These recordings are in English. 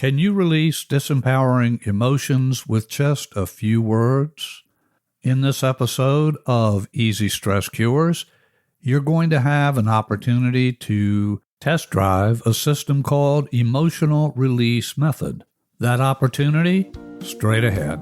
Can you release disempowering emotions with just a few words? In this episode of Easy Stress Cures, you're going to have an opportunity to test drive a system called Emotional Release Method. That opportunity, straight ahead.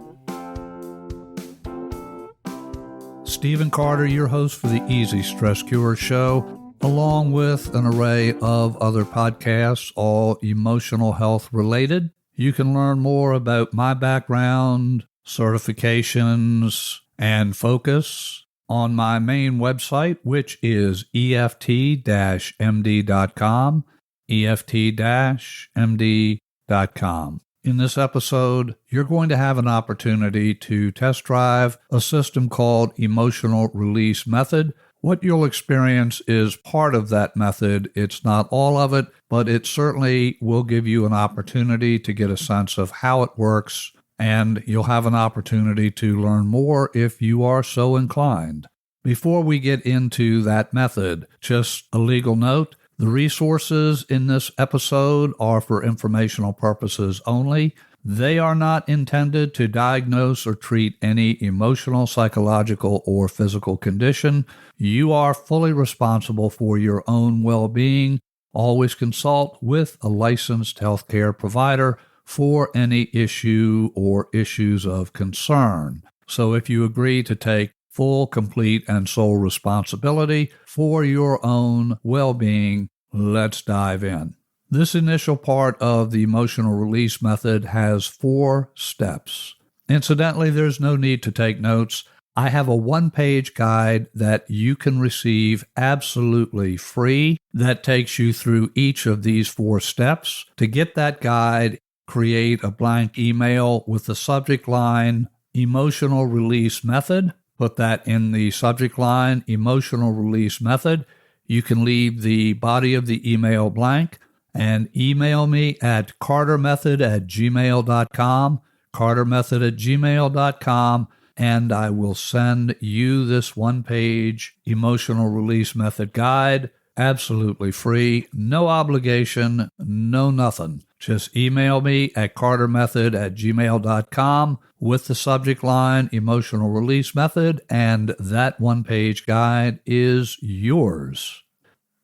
Stephen Carter, your host for the Easy Stress Cures show, along with an array of other podcasts, all emotional health related. You can learn more about my background, certifications, and focus on my main website, which is EFT-MD.com, EFT-MD.com. In this episode, you're going to have an opportunity to test drive a system called Emotional Release Method. What you'll experience is part of that method. It's not all of it, but it certainly will give you an opportunity to get a sense of how it works, and you'll have an opportunity to learn more if you are so inclined. Before we get into that method, just a legal note. The resources in this episode are for informational purposes only. They are not intended to diagnose or treat any emotional, psychological, or physical condition. You are fully responsible for your own well-being. Always consult with a licensed healthcare provider for any issue or issues of concern. So if you agree to take full, complete, and sole responsibility for your own well-being, let's dive in. This initial part of the emotional release method has 4 steps. Incidentally, there's no need to take notes. I have a 1-page guide that you can receive absolutely free that takes you through each of these 4 steps. To get that guide, create a blank email with the subject line, Emotional Release Method. Put that in the subject line, Emotional Release Method. You can leave the body of the email blank and email me at cartermethod@gmail.com, cartermethod@gmail.com, and I will send you this 1-page Emotional Release Method guide, absolutely free, no obligation, no nothing. Just email me at cartermethod@gmail.com with the subject line Emotional Release Method, and that 1-page guide is yours.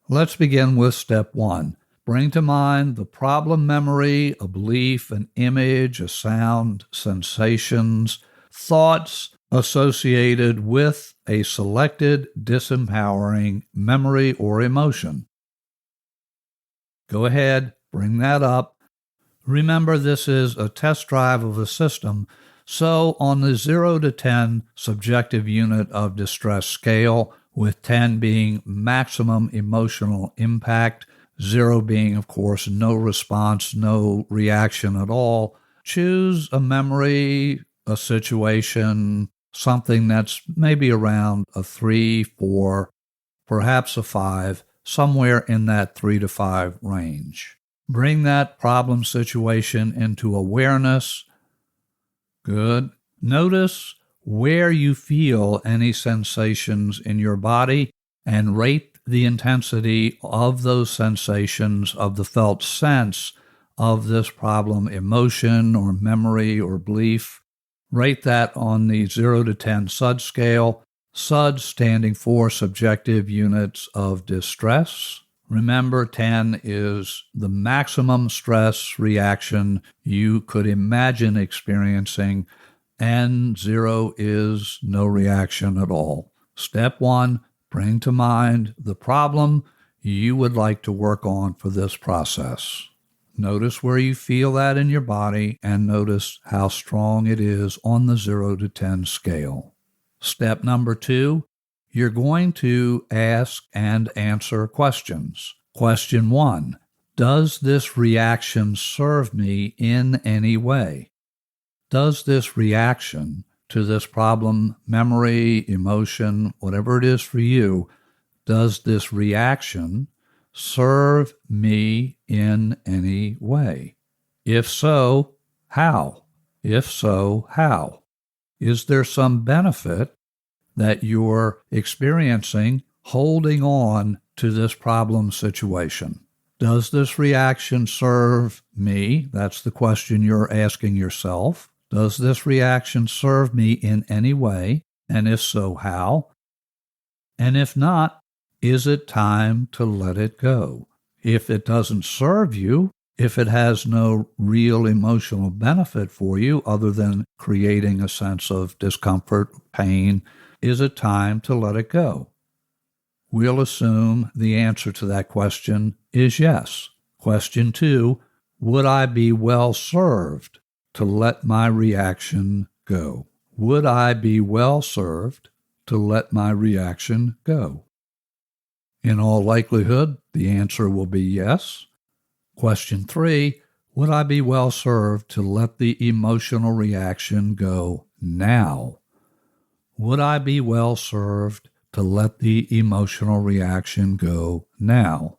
Let's begin with step 1. Bring to mind the problem memory, a belief, an image, a sound, sensations, thoughts associated with a selected disempowering memory or emotion. Go ahead, bring that up. Remember, this is a test drive of a system, so on the 0 to 10 subjective unit of distress scale, with 10 being maximum emotional impact, 0 being, of course, no response, no reaction at all, choose a memory, a situation, something that's maybe around a 3, 4, perhaps a 5, somewhere in that 3 to 5 range. Bring that problem situation into awareness. Good. Notice where you feel any sensations in your body and rate the intensity of those sensations, of the felt sense of this problem, emotion or memory or belief. Rate that on the 0 to 10 SUD scale, SUD standing for subjective units of distress. Remember, 10 is the maximum stress reaction you could imagine experiencing, and 0 is no reaction at all. Step 1, bring to mind the problem you would like to work on for this process. Notice where you feel that in your body and notice how strong it is on the 0 to 10 scale. Step number 2, you're going to ask and answer questions. Question 1, does this reaction serve me in any way? Does this reaction to this problem, memory, emotion, whatever it is for you, does this reaction serve me in any way? If so, how? If so, how? Is there some benefit that you're experiencing holding on to this problem situation? Does this reaction serve me? That's the question you're asking yourself. Does this reaction serve me in any way? And if so, how? And if not, is it time to let it go? If it doesn't serve you, if it has no real emotional benefit for you other than creating a sense of discomfort, pain, is it time to let it go? We'll assume the answer to that question is yes. Question 2, would I be well served to let my reaction go? Would I be well served to let my reaction go? In all likelihood, the answer will be yes. Question 3, would I be well served to let the emotional reaction go now? Would I be well served to let the emotional reaction go now?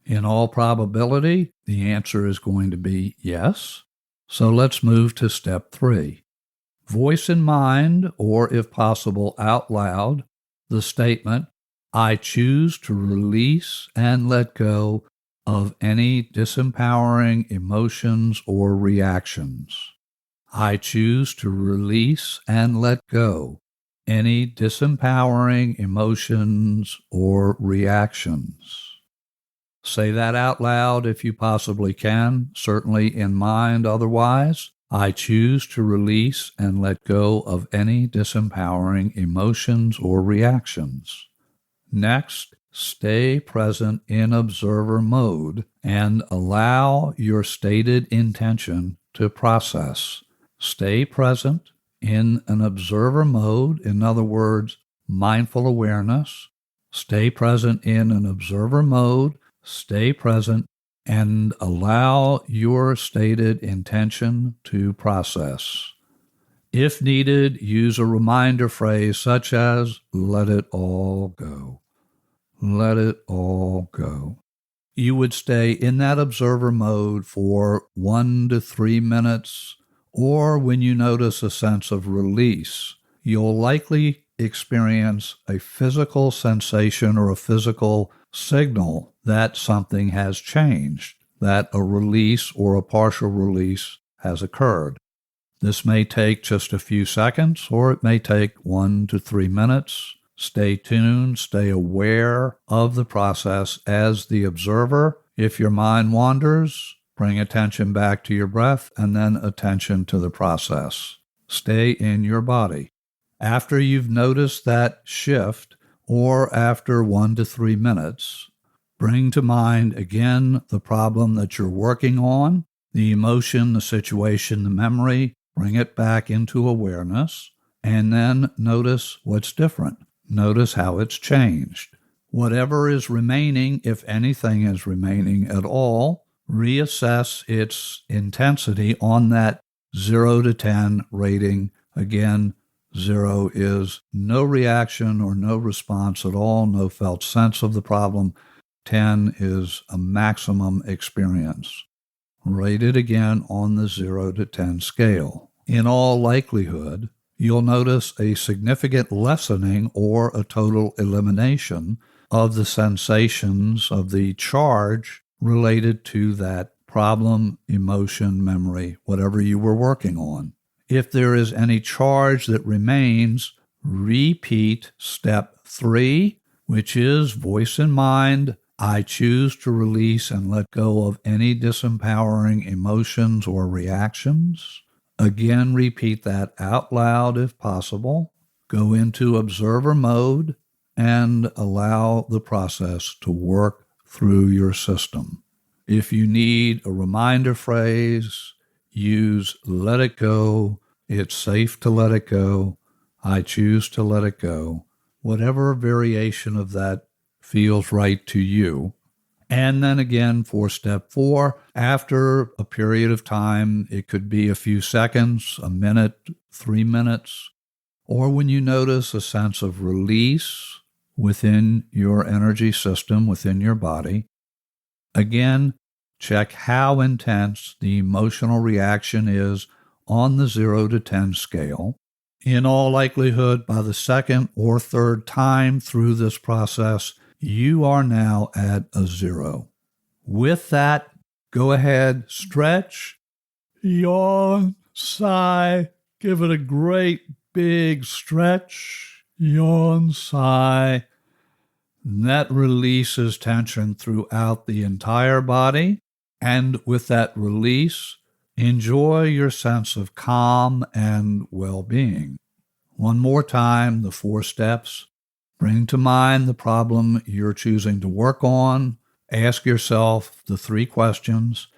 In all probability, the answer is going to be yes. So let's move to step 3. Voice in mind, or if possible out loud, the statement, I choose to release and let go of any disempowering emotions or reactions. I choose to release and let go any disempowering emotions or reactions. Say that out loud if you possibly can, certainly in mind otherwise. I choose to release and let go of any disempowering emotions or reactions. Next, stay present in observer mode and allow your stated intention to process. Stay present in an observer mode, in other words, mindful awareness. Stay present in an observer mode, stay present, and allow your stated intention to process. If needed, use a reminder phrase such as, let it all go. Let it all go. You would stay in that observer mode for 1 to 3 minutes, or when you notice a sense of release, you'll likely experience a physical sensation or a physical signal that something has changed, that a release or a partial release has occurred. This may take just a few seconds, or it may take 1 to 3 minutes. Stay tuned, stay aware of the process as the observer. If your mind wanders, bring attention back to your breath and then attention to the process. Stay in your body. After you've noticed that shift, or after 1 to 3 minutes, bring to mind again the problem that you're working on, the emotion, the situation, the memory. Bring it back into awareness, and then notice what's different. Notice how it's changed. Whatever is remaining, if anything is remaining at all, reassess its intensity on that 0 to 10 rating. Again, 0 is no reaction or no response at all, no felt sense of the problem. 10 is a maximum experience. Rate it again on the 0 to 10 scale. In all likelihood, you'll notice a significant lessening or a total elimination of the sensations of the charge related to that problem, emotion, memory, whatever you were working on. If there is any charge that remains, repeat step 3, which is voice in mind. I choose to release and let go of any disempowering emotions or reactions. Again, repeat that out loud if possible. Go into observer mode and allow the process to work through your system. If you need a reminder phrase, use let it go, it's safe to let it go, I choose to let it go, whatever variation of that feels right to you. And then again for step 4, after a period of time, it could be a few seconds, a minute, 3 minutes, or when you notice a sense of release within your energy system, within your body, again, check how intense the emotional reaction is on the 0 to 10 scale. In all likelihood, by the second or third time through this process, you are now at a 0. With that, go ahead, stretch, yawn, sigh, give it a great big stretch, yawn, sigh. And that releases tension throughout the entire body. And with that release, enjoy your sense of calm and well-being. One more time, the 4 steps. Bring to mind the problem you're choosing to work on. Ask yourself the 3 questions.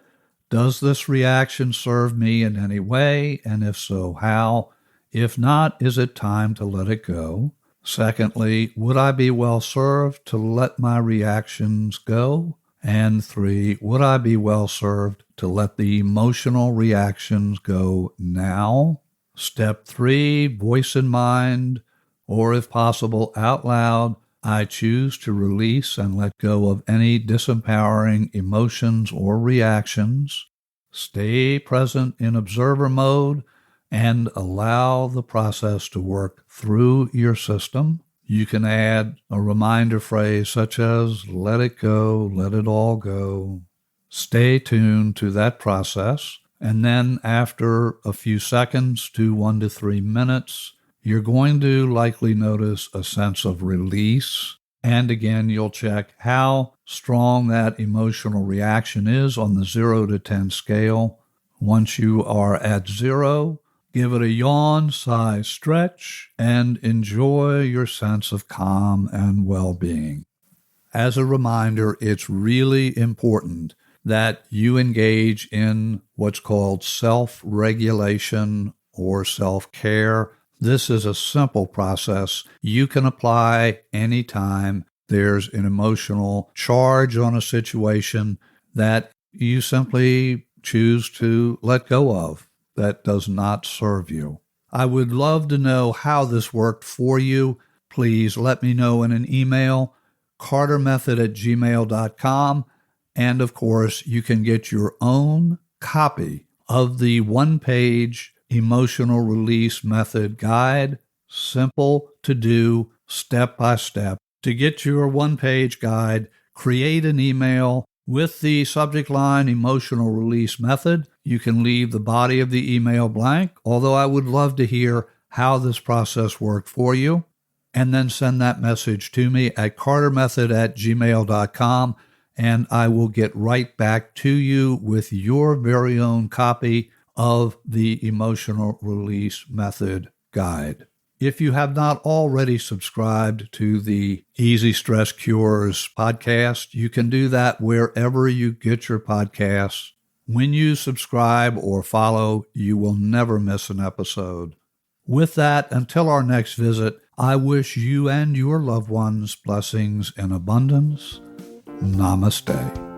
Does this reaction serve me in any way? And if so, how? If not, is it time to let it go? Secondly, would I be well served to let my reactions go? And 3, would I be well served to let the emotional reactions go now? Step 3, voice in mind, or if possible, out loud, I choose to release and let go of any disempowering emotions or reactions. Stay present in observer mode and allow the process to work through your system. You can add a reminder phrase such as, let it go, let it all go. Stay tuned to that process. And then after a few seconds to 1 to 3 minutes, you're going to likely notice a sense of release. And again, you'll check how strong that emotional reaction is on the 0 to 10 scale. Once you are at 0, give it a yawn, sigh, stretch, and enjoy your sense of calm and well-being. As a reminder, it's really important that you engage in what's called self-regulation or self-care. This is a simple process you can apply anytime there's an emotional charge on a situation that you simply choose to let go of that does not serve you. I would love to know how this worked for you. Please let me know in an email, cartermethod@gmail.com. And of course, you can get your own copy of the 1-page emotional release method guide, simple to do, step by step. To get your 1-page guide, create an email with the subject line emotional release method. You can leave the body of the email blank, although I would love to hear how this process worked for you. And then send that message to me at cartermethod@gmail.com, and I will get right back to you with your very own copy of the Emotional Release Method Guide. If you have not already subscribed to the Easy Stress Cures podcast, you can do that wherever you get your podcasts. When you subscribe or follow, you will never miss an episode. With that, until our next visit, I wish you and your loved ones blessings in abundance. Namaste.